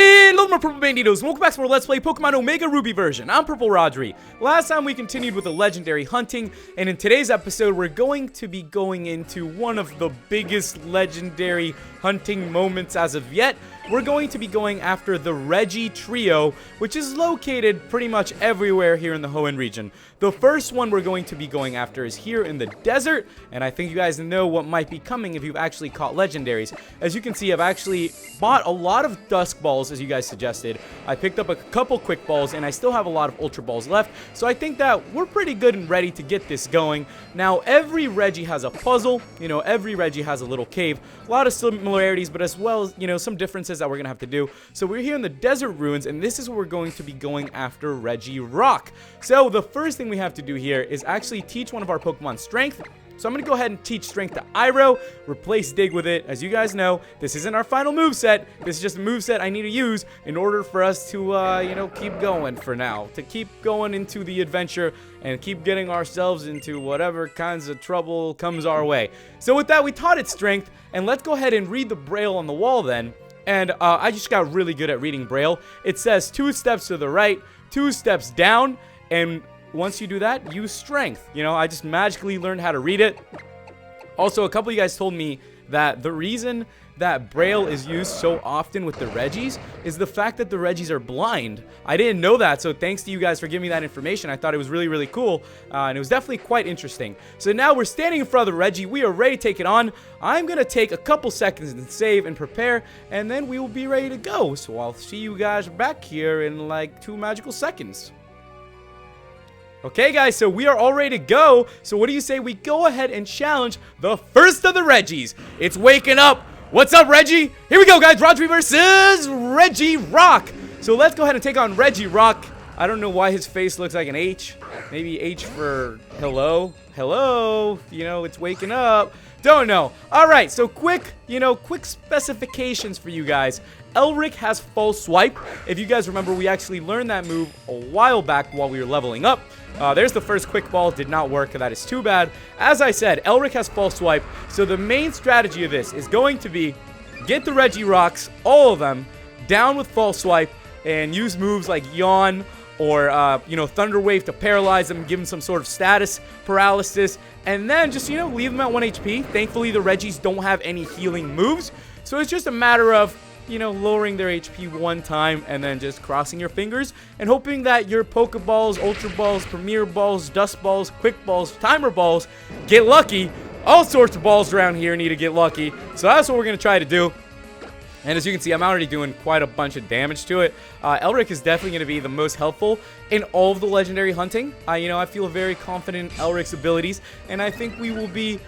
Hello my Purple Banditos, welcome back to our Let's Play Pokemon Omega Ruby version. I'm PurpleRodri. Last time we continued with the legendary hunting, and in today's episode we're going to be going into one of the biggest legendary hunting moments as of yet. We're going to be going after the Regi Trio, which is located pretty much everywhere here in the Hoenn region. The first one we're going to be going after is here in the desert, and I think you guys know what might be coming if you've actually caught legendaries. As you can see, I've actually bought a lot of Dusk Balls, as you guys suggested. I picked up a couple Quick Balls, and I still have a lot of Ultra Balls left, so I think that we're pretty good and ready to get this going. Now, every Regi has a puzzle, every Regi has a little cave, a lot of similarities, but as well as, some differences that we're gonna have to do. So we're here in the desert ruins, and this is where we're going to be going after Regirock. So the first thing we have to do here is actually teach one of our Pokemon Strength. So I'm going to go ahead and teach Strength to Iroh, replace Dig with it. As you guys know, this isn't our final moveset. This is just a moveset I need to use in order for us to, keep going for now. To keep going into the adventure and keep getting ourselves into whatever kinds of trouble comes our way. So with that, we taught it Strength, and let's go ahead and read the Braille on the wall then. And I just got really good at reading Braille. It says 2 steps to the right, 2 steps down, and once you do that, use Strength. I just magically learned how to read it. Also, a couple of you guys told me that the reason that Braille is used so often with the Regis is the fact that the Regis are blind. I didn't know that, so thanks to you guys for giving me that information. I thought it was really, really cool, and it was definitely quite interesting. So now we're standing in front of the Regi. We are ready to take it on. I'm going to take a couple seconds and save and prepare, and then we will be ready to go. So I'll see you guys back here in like 2 magical seconds. Okay guys, so we are all ready to go. So what do you say we go ahead and challenge the first of the Regis? It's waking up. What's up, Regi? Here we go, guys. Rodri versus Regirock. So let's go ahead and take on Regirock. I don't know why his face looks like an H. Maybe H for hello. Hello. It's waking up. Don't know. All right, so quick specifications for you guys. Elric has False Swipe. If you guys remember, we actually learned that move a while back while we were leveling up. There's the first Quick Ball. Did not work. That is too bad. As I said, Elric has False Swipe. So the main strategy of this is going to be get the Regirocks, all of them, down with False Swipe and use moves like Yawn or, Thunder Wave to paralyze them, give them some sort of status paralysis, and then just, leave them at 1 HP. Thankfully, the Regis don't have any healing moves. So it's just a matter of lowering their HP one time and then just crossing your fingers and hoping that your Pokeballs, Ultra Balls, Premier Balls, Dust Balls, Quick Balls, Timer Balls get lucky. All sorts of balls around here need to get lucky. So that's what we're going to try to do. And as you can see, I'm already doing quite a bunch of damage to it. Elric is definitely going to be the most helpful in all of the legendary hunting. I feel very confident in Elric's abilities, and I think we will be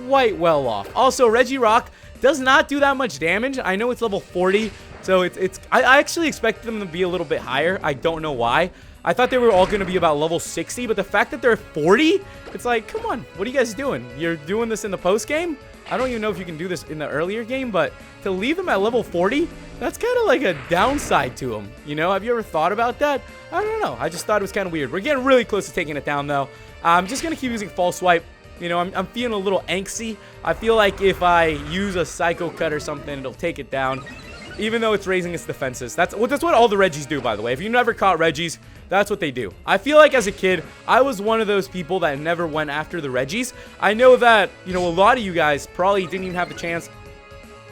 quite well off. Also, Regirock does not do that much damage. I know it's level 40, so I actually expected them to be a little bit higher. I don't know why. I thought they were all going to be about level 60, but the fact that they're 40, it's like, come on, what are you guys doing? You're doing this in the post game? I don't even know if you can do this in the earlier game, but to leave them at level 40, that's kind of like a downside to them. Have you ever thought about that? I don't know. I just thought it was kind of weird. We're getting really close to taking it down, though. I'm just going to keep using False Swipe. I'm feeling a little angsty. I feel like if I use a Psycho Cut or something, it'll take it down, even though it's raising its defenses. That's what all the Regis do, by the way. If you never caught Regis, that's what they do. I feel like as a kid, I was one of those people that never went after the Regis. I know that, a lot of you guys probably didn't even have the chance,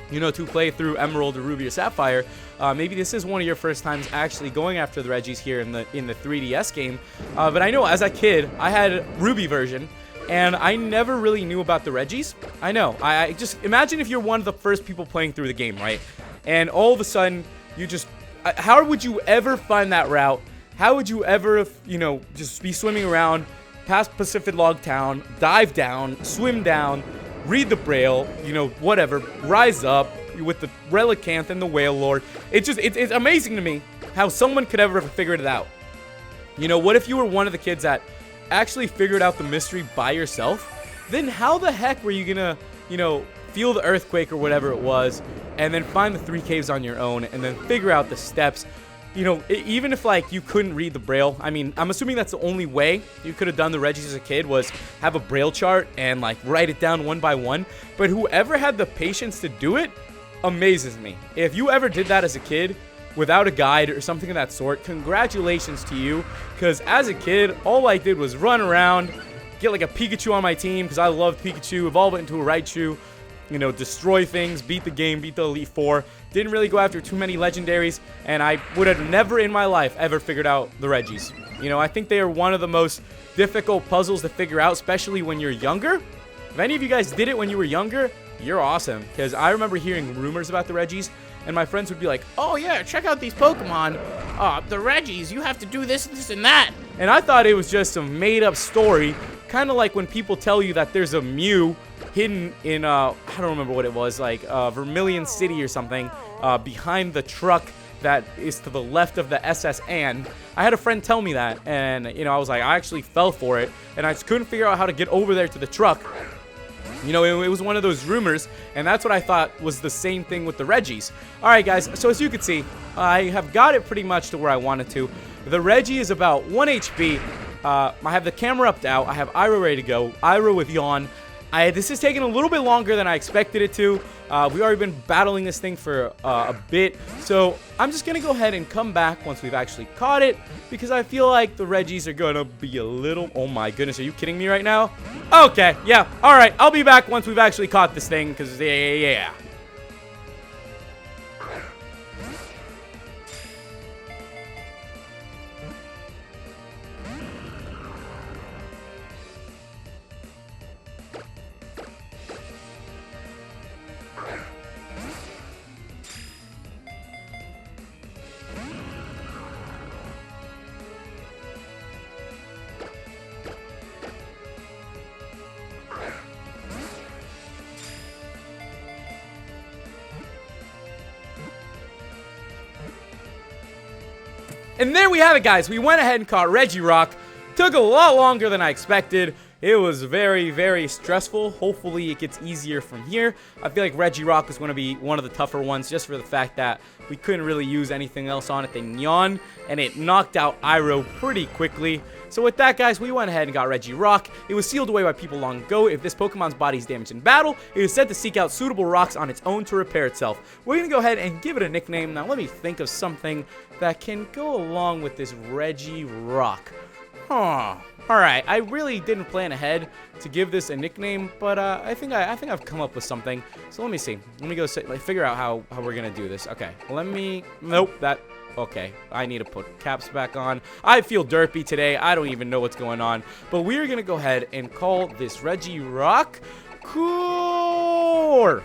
to play through Emerald or Ruby or Sapphire. Maybe this is one of your first times actually going after the Regis here in the 3DS game. But I know as a kid, I had Ruby version, and I never really knew about the Regis. I know. I just imagine if you're one of the first people playing through the game, right? And all of a sudden, you just... how would you ever find that route? How would you ever, just be swimming around past Pacific Log Town, dive down, swim down, read the Braille, whatever, rise up with the Relicanth and the Whale Lord? It's amazing to me how someone could ever have figured it out. What if you were one of the kids that actually figured out the mystery by yourself? Then how the heck were you gonna, feel the earthquake or whatever it was, and then find the 3 caves on your own, and then figure out the steps? Even if you couldn't read the Braille, I mean, I'm assuming that's the only way you could have done the Regis as a kid was have a Braille chart and write it down one by one. But whoever had the patience to do it amazes me. If you ever did that as a kid, without a guide or something of that sort, congratulations to you. Because as a kid, all I did was run around, get like a Pikachu on my team because I loved Pikachu, evolve it into a Raichu, you know, destroy things, beat the game, beat the Elite Four. Didn't really go after too many legendaries, and I would have never in my life ever figured out the Regis. You know, I think they are one of the most difficult puzzles to figure out, especially when you're younger. If any of you guys did it when you were younger, you're awesome. Because I remember hearing rumors about the Regis, and my friends would be like, oh yeah, check out these Pokemon. The Regis, you have to do this, this, and that. And I thought it was just a made-up story, kind of like when people tell you that there's a Mew hidden in, I don't remember what it was, like Vermilion City or something, behind the truck that is to the left of the SS Anne. I had a friend tell me that, and, you know, I was like, I actually fell for it, and I just couldn't figure out how to get over there to the truck. You know, it was one of those rumors, and that's what I thought was the same thing with the Regis. Alright guys, so as you can see, I have got it pretty much to where I wanted to. The Regi is about 1 HP. I have the camera up now. I have Iroh ready to go. Iroh with Yawn. This has taken a little bit longer than I expected it to. We've already been battling this thing for a bit. So I'm just going to go ahead and come back once we've actually caught it, because I feel like the Regis are going to be a little... Oh my goodness, are you kidding me right now? Okay, yeah. All right, I'll be back once we've actually caught this thing, because yeah. And there we have it, guys. We went ahead and caught Regirock. Took a lot longer than I expected. It was very, very stressful. Hopefully, it gets easier from here. I feel like Regirock is going to be one of the tougher ones, just for the fact that we couldn't really use anything else on it than Yawn, and it knocked out Iroh pretty quickly. So with that, guys, we went ahead and got Regirock. It was sealed away by people long ago. If this Pokemon's body is damaged in battle, it is said to seek out suitable rocks on its own to repair itself. We're going to go ahead and give it a nickname. Now, let me think of something that can go along with this Regirock. Alright, I really didn't plan ahead to give this a nickname, but I think I've come up with something. So let me see. Let me go figure out how we're gonna do this. Okay, nope, okay, I need to put caps back on. I feel derpy today. I don't even know what's going on. But we're gonna go ahead and call this Regirock Core.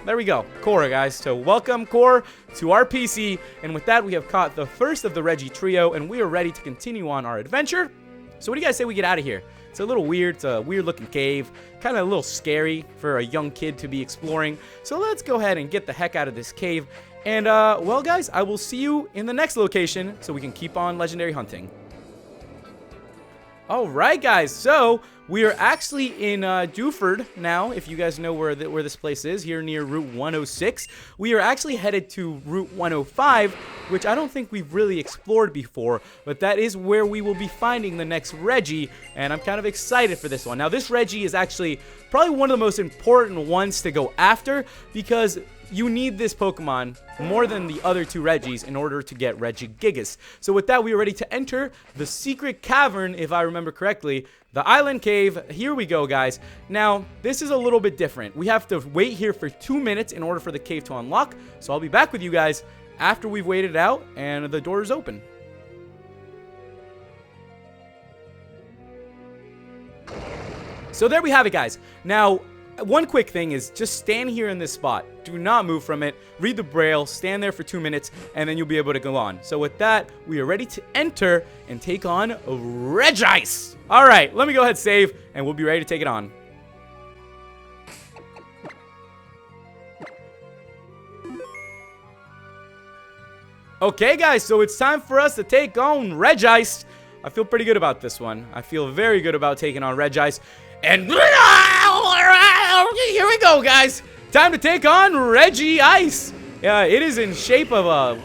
There we go. Core, guys. So welcome, Core, to our PC. And with that, we have caught the first of the Regi Trio, and we are ready to continue on our adventure. So what do you guys say we get out of here? It's a little weird. It's a weird looking cave. Kind of a little scary for a young kid to be exploring. So let's go ahead and get the heck out of this cave. And, well, guys, I will see you in the next location so we can keep on legendary hunting. Alright, guys. So we are actually in Dewford now, if you guys know where this place is, here near Route 106. We are actually headed to Route 105, which I don't think we've really explored before, but that is where we will be finding the next Regi, and I'm kind of excited for this one. Now, this Regi is actually probably one of the most important ones to go after, because you need this Pokemon more than the other two Regis in order to get Regigigas. So with that, we are ready to enter the secret cavern, if I remember correctly, the island cave. Here we go, guys. Now, this is a little bit different. We have to wait here for 2 minutes in order for the cave to unlock. So I'll be back with you guys after we've waited it out and the door is open. So there we have it, guys. Now, one quick thing is just stand here in this spot. Do not move from it. Read the braille. Stand there for 2 minutes, and then you'll be able to go on. So with that, we are ready to enter and take on Regice. All right, let me go ahead and save, and we'll be ready to take it on. Okay, guys, so it's time for us to take on Regice. I feel pretty good about this one. I feel very good about taking on Regice. And here we go, guys. Time to take on Regice. Yeah, it is in shape of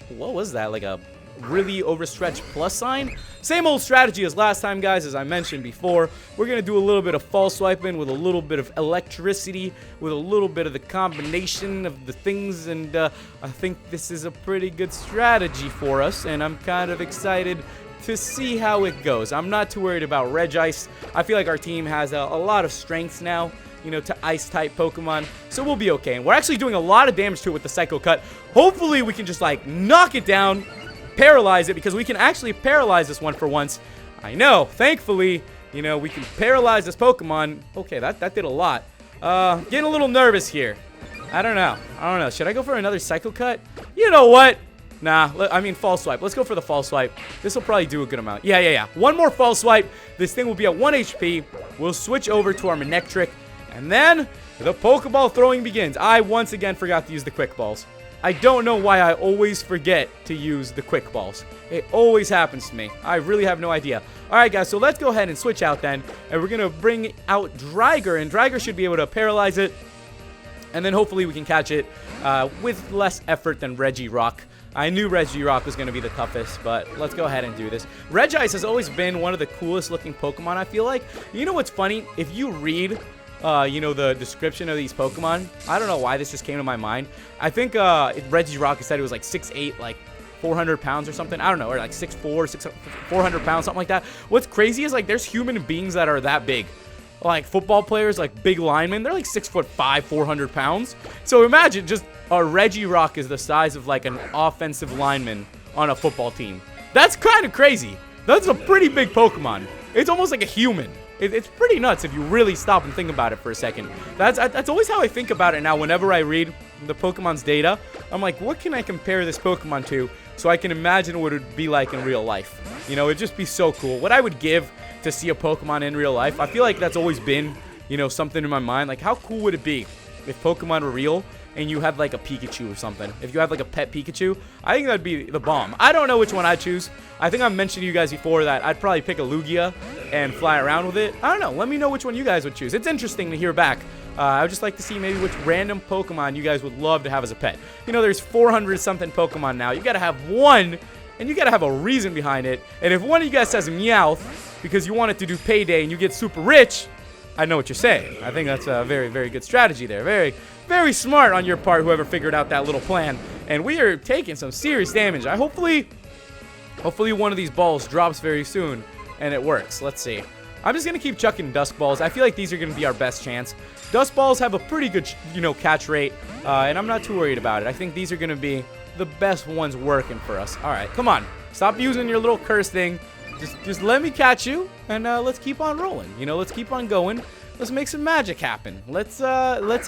what was that? Like a really overstretched plus sign. Same old strategy as last time, guys. As I mentioned before, we're going to do a little bit of false swiping with a little bit of electricity, with a little bit of the combination of the things, and I think this is a pretty good strategy for us, and I'm kind of excited to see how it goes. I'm not too worried about Regice. I feel like our team has a lot of strengths now, you know, to ice-type Pokemon, so we'll be okay. And we're actually doing a lot of damage to it with the Psycho Cut. Hopefully, we can just, like, knock it down, paralyze it, because we can actually paralyze this one for once. I know, thankfully, you know, we can paralyze this Pokemon. Okay, that did a lot. Getting a little nervous here. I don't know. Should I go for another Psycho Cut? You know what? Nah, I mean False Swipe. Let's go for the False Swipe. This will probably do a good amount. Yeah. One more False Swipe. This thing will be at 1 HP. We'll switch over to our Manectric. And then the Pokeball throwing begins. I once again forgot to use the Quick Balls. I don't know why I always forget to use the Quick Balls. It always happens to me. I really have no idea. Alright, guys, so let's go ahead and switch out then. And we're going to bring out Driger. And Driger should be able to paralyze it. And then hopefully we can catch it with less effort than Regirock. I knew Regirock was going to be the toughest, but let's go ahead and do this. Regice has always been one of the coolest looking Pokemon, I feel like. You know what's funny? If you read, you know, the description of these Pokemon, I don't know why this just came to my mind. I think Regirock said it was like 6'8", like 400 pounds or something. I don't know, or like 6'4", 400 pounds, something like that. What's crazy is, like, there's human beings that are that big. Like football players, like big linemen, they're like 6'5", 400 pounds. So imagine just a Regirock is the size of like an offensive lineman on a football team. That's kind of crazy. That's a pretty big Pokemon. It's almost like a human. It's pretty nuts if you really stop and think about it for a second. That's always how I think about it now. Whenever I read the Pokemon's data, I'm like, what can I compare this Pokemon to so I can imagine what it would be like in real life? You know, it'd just be so cool. What I would give to see a Pokemon in real life, I feel like that's always been, you know, something in my mind. Like, how cool would it be if Pokemon were real and you had like a Pikachu or something? If you had like a pet Pikachu, I think that'd be the bomb. I don't know which one I'd choose. I think I mentioned to you guys before that I'd probably pick a Lugia and fly around with it. I don't know. Let me know which one you guys would choose. It's interesting to hear back. I would just like to see maybe which random Pokemon you guys would love to have as a pet. You know, there's 400 something Pokemon now. You gotta have one, and you gotta have a reason behind it. And if one of you guys says Meowth because you want it to do payday and you get super rich, I know what you're saying. I think that's a very, very good strategy there. Very, very smart on your part, whoever figured out that little plan. And we are taking some serious damage. Hopefully one of these balls drops very soon and it works. Let's see. I'm just going to keep chucking Dusk Balls. I feel like these are going to be our best chance. Dusk Balls have a pretty good, you know, catch rate, and I'm not too worried about it. I think these are going to be the best ones working for us. All right, come on. Stop using your little curse thing. Just let me catch you, and let's keep on rolling. You know, let's keep on going. Let's make some magic happen. Let's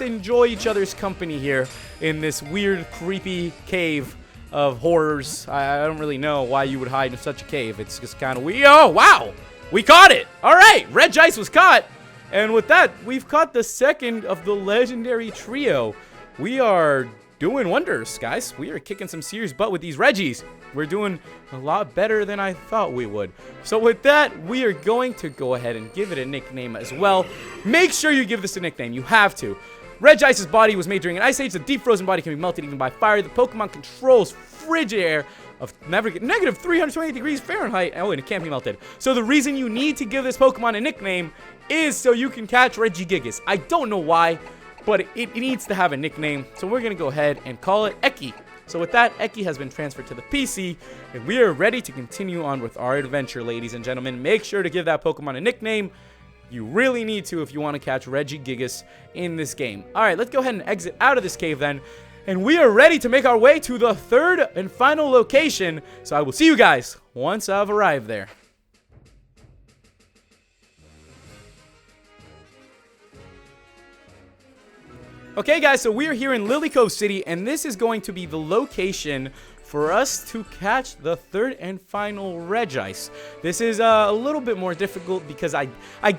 enjoy each other's company here in this weird, creepy cave of horrors. I don't really know why you would hide in such a cave. It's just kind of weird. Oh, wow. We caught it. All right. Regice was caught. And with that, we've caught the second of the legendary trio. We are doing wonders, guys. We are kicking some serious butt with these Regis. We're doing a lot better than I thought we would. So with that, we are going to go ahead and give it a nickname as well. Make sure you give this a nickname. You have to. Regice's body was made during an ice age. The deep frozen body can be melted even by fire. The Pokemon controls frigid air of negative 328 degrees Fahrenheit. Oh, and it can't be melted. So the reason you need to give this Pokemon a nickname is so you can catch Regigigas. I don't know why, but it needs to have a nickname. So we're going to go ahead and call it Eki. So with that, Eki has been transferred to the PC, and we are ready to continue on with our adventure, ladies and gentlemen. Make sure to give that Pokemon a nickname. You really need to if you want to catch Regigigas in this game. All right, let's go ahead and exit out of this cave then. And we are ready to make our way to the third and final location. So I will see you guys once I've arrived there. Okay, guys, so we are here in Lily Cove City, and this is going to be the location for us to catch the third and final Regice. This is a little bit more difficult because I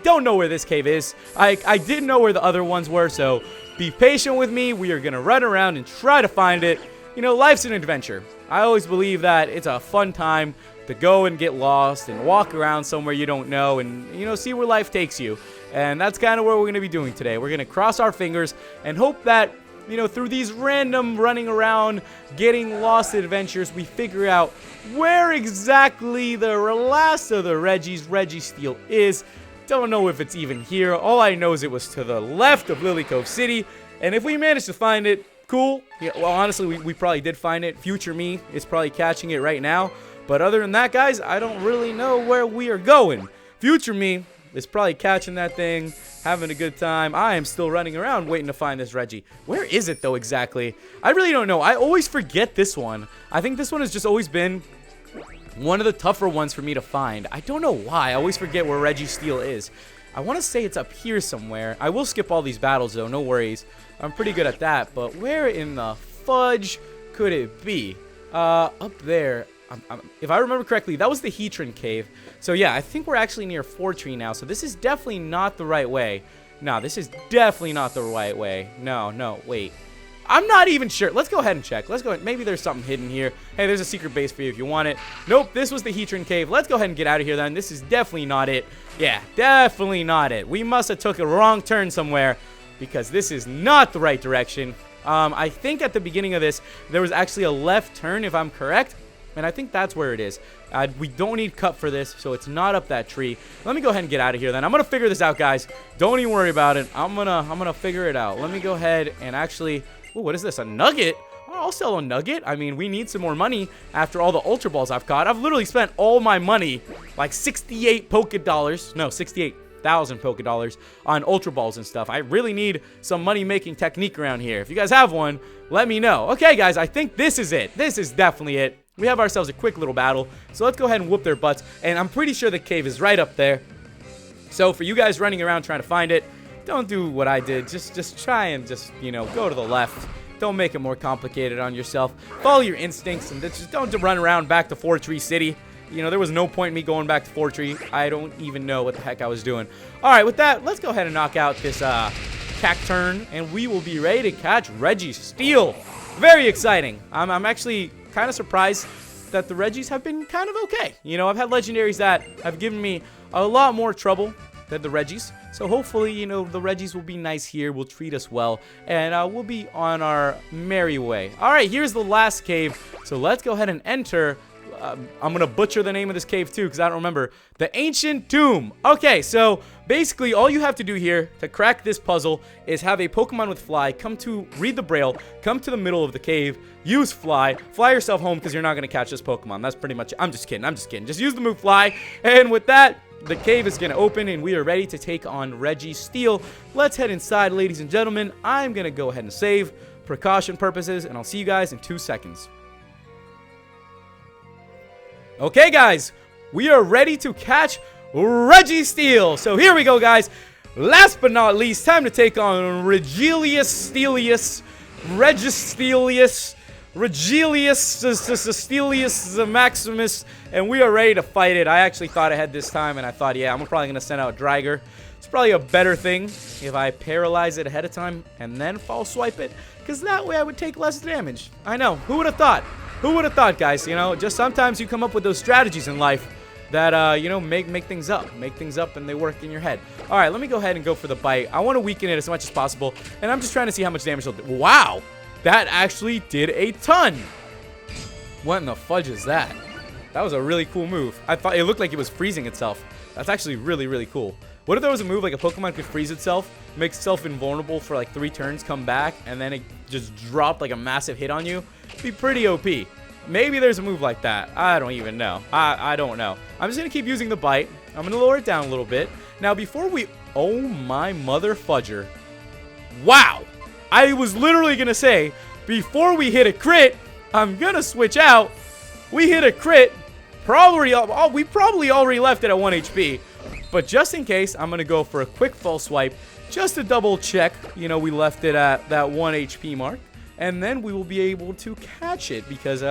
don't know where this cave is. I didn't know where the other ones were, so be patient with me. We are going to run around and try to find it. You know, life's an adventure. I always believe that it's a fun time to go and get lost and walk around somewhere you don't know and, you know, see where life takes you. And that's kind of what we're going to be doing today. We're going to cross our fingers and hope that you know, through these random running around, getting lost adventures, we figure out where exactly the last of the Registeel is. Don't know if it's even here. All I know is it was to the left of Lily Cove City, and if we manage to find it, cool. Yeah, well, honestly, we probably did find it. Future me is probably catching it right now. But other than that, guys, I don't really know where we are going. Future me is probably catching that thing, having a good time. I am still running around waiting to find this Regi. Where is it, though, exactly? I really don't know. I always forget this one. I think this one has just always been one of the tougher ones for me to find. I don't know why. I always forget where Registeel is. I want to say it's up here somewhere. I will skip all these battles, though. No worries. I'm pretty good at that. But where in the fudge could it be? Up there. If I remember correctly, that was the Heatran Cave. So yeah, I think we're actually near Fortree now. So this is definitely not the right way. No, this is definitely not the right way. No, wait. I'm not even sure. Let's go ahead and check. Let's go ahead. Maybe there's something hidden here. Hey, there's a secret base for you if you want it. Nope, this was the Heatran Cave. Let's go ahead and get out of here then. This is definitely not it. Yeah, definitely not it. We must have took a wrong turn somewhere because this is not the right direction. I think at the beginning of this, there was actually a left turn if I'm correct. And I think that's where it is. We don't need cut for this, so it's not up that tree. Let me go ahead and get out of here then. I'm gonna figure this out, guys. Don't even worry about it. I'm gonna figure it out. Let me go ahead and actually. Ooh, what is this? A nugget? Oh, I'll sell a nugget. I mean, we need some more money after all the Ultra Balls I've caught. I've literally spent all my money, like 68 Poke Dollars. No, 68,000 Poke Dollars on Ultra Balls and stuff. I really need some money-making technique around here. If you guys have one, let me know. Okay, guys, I think this is it. This is definitely it. We have ourselves a quick little battle, so let's go ahead and whoop their butts. And I'm pretty sure the cave is right up there. So for you guys running around trying to find it, don't do what I did. Just try and just, you know, go to the left. Don't make it more complicated on yourself. Follow your instincts and just don't run around back to Fortree City. You know, there was no point in me going back to Fortree. I don't even know what the heck I was doing. All right, with that, let's go ahead and knock out this Cacturn, and we will be ready to catch Registeel. Very exciting. I'm actually kind of surprised that the Regis have been kind of okay. You know, I've had legendaries that have given me a lot more trouble than the Regis. So hopefully, you know, the Regis will be nice here, will treat us well, and we'll be on our merry way. All right, here's the last cave. So let's go ahead and enter. I'm going to butcher the name of this cave too because I don't remember. The Ancient Tomb. Okay, so basically all you have to do here to crack this puzzle is have a Pokemon with Fly come to read the Braille, come to the middle of the cave, use Fly yourself home because you're not going to catch this Pokemon. That's pretty much it. I'm just kidding. Just use the move Fly, and with that, the cave is going to open and we are ready to take on Registeel. Let's head inside, ladies and gentlemen. I'm going to go ahead and save precaution purposes, and I'll see you guys in 2 seconds. Okay, guys, we are ready to catch Registeel. So here we go, guys. Last but not least, time to take on Registelius, Registelius, Maximus, and we are ready to fight it. I actually thought ahead this time, and I thought, yeah, I'm probably going to send out Driger. It's probably a better thing if I paralyze it ahead of time and then false swipe it, because that way I would take less damage. I know, who would have thought? Who would have thought, guys? You know, just sometimes you come up with those strategies in life that, you know, make things up. Make things up and they work in your head. All right, let me go ahead and go for the bite. I want to weaken it as much as possible, and I'm just trying to see how much damage it'll do. Wow, that actually did a ton. What in the fudge is that? That was a really cool move. I thought it looked like it was freezing itself. That's actually really, really cool. What if there was a move like a Pokemon could freeze itself, make itself invulnerable for like 3 turns, come back, and then it just dropped like a massive hit on you? It'd be pretty OP. Maybe there's a move like that. I don't even know. I don't know. I'm just going to keep using the bite. I'm going to lower it down a little bit. Now, before we... Oh, my mother fudger. Wow. I was literally going to say, before we hit a crit, I'm going to switch out. We hit a crit. We probably already left it at 1 HP. But just in case, I'm going to go for a quick false swipe just to double check. You know, we left it at that 1 HP mark. And then we will be able to catch it because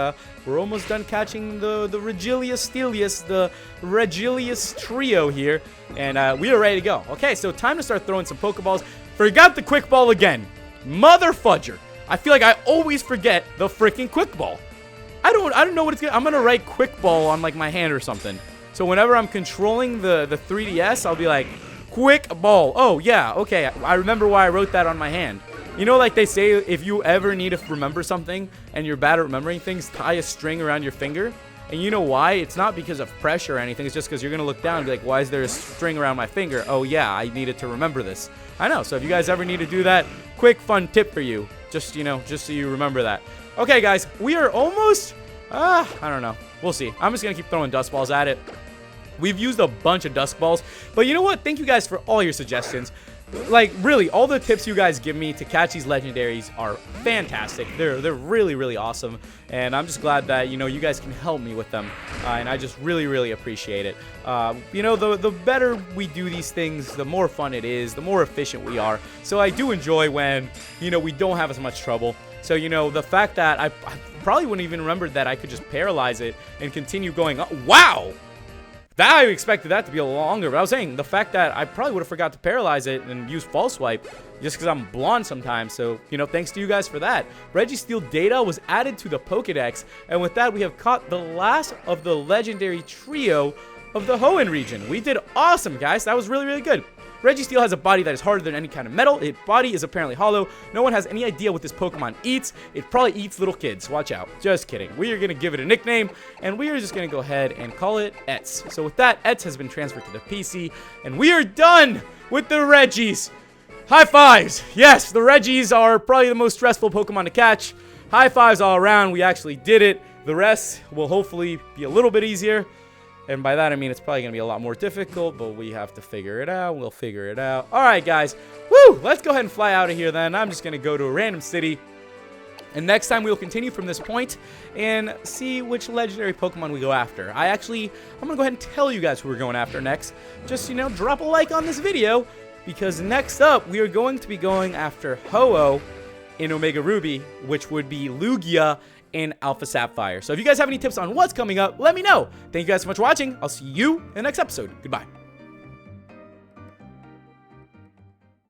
we're almost done catching the Registelius, the Regi Trio here. And we are ready to go. Okay, so time to start throwing some Pokeballs. Forgot the Quick Ball again. Mother fudger. I feel like I always forget the freaking Quick Ball. I don't know what it's gonna... I'm gonna write Quick Ball on like my hand or something. So whenever I'm controlling the 3DS, I'll be like, Quick Ball. Oh, yeah, okay. I remember why I wrote that on my hand. You know, like they say, if you ever need to remember something and you're bad at remembering things, tie a string around your finger. And you know why? It's not because of pressure or anything. It's just because you're going to look down and be like, why is there a string around my finger? Oh, yeah, I needed to remember this. I know. So if you guys ever need to do that, quick, fun tip for you. Just, you know, just so you remember that. Okay, guys, we are almost, I don't know. We'll see. I'm just going to keep throwing dust balls at it. We've used a bunch of dust balls. But you know what? Thank you guys for all your suggestions. Like, really, all the tips you guys give me to catch these legendaries are fantastic. They're really, really awesome. And I'm just glad that, you know, you guys can help me with them. And I just really, really appreciate it. You know, the better we do these things, the more fun it is, the more efficient we are. So I do enjoy when, you know, we don't have as much trouble. So, you know, the fact that I probably wouldn't even remember that I could just paralyze it and continue going. Wow! I expected that to be a little longer, but I was saying the fact that I probably would have forgot to paralyze it and use false swipe just because I'm blonde sometimes. So, you know, thanks to you guys for that. Registeel data was added to the Pokedex, and with that, we have caught the last of the legendary trio of the Hoenn region. We did awesome, guys. That was really, really good. Registeel has a body that is harder than any kind of metal. Its body is apparently hollow. No one has any idea what this Pokemon eats. It probably eats little kids. Watch out. Just kidding. We are going to give it a nickname, and we are just going to go ahead and call it Etz. So with that, Etz has been transferred to the PC, and we are done with the Regis. High fives. Yes, the Regis are probably the most stressful Pokemon to catch. High fives all around. We actually did it. The rest will hopefully be a little bit easier. And by that, I mean it's probably going to be a lot more difficult, but we have to figure it out. We'll figure it out. All right, guys. Woo! Let's go ahead and fly out of here then. I'm just going to go to a random city. And next time, we will continue from this point and see which legendary Pokemon we go after. I'm going to go ahead and tell you guys who we're going after next. Just, you know, drop a like on this video, because next up, we are going to be going after Ho-Oh in Omega Ruby, which would be Lugia in Alpha Sapphire. So if you guys have any tips on what's coming up, let me know. Thank you guys so much for watching. I'll see you in the next episode. Goodbye.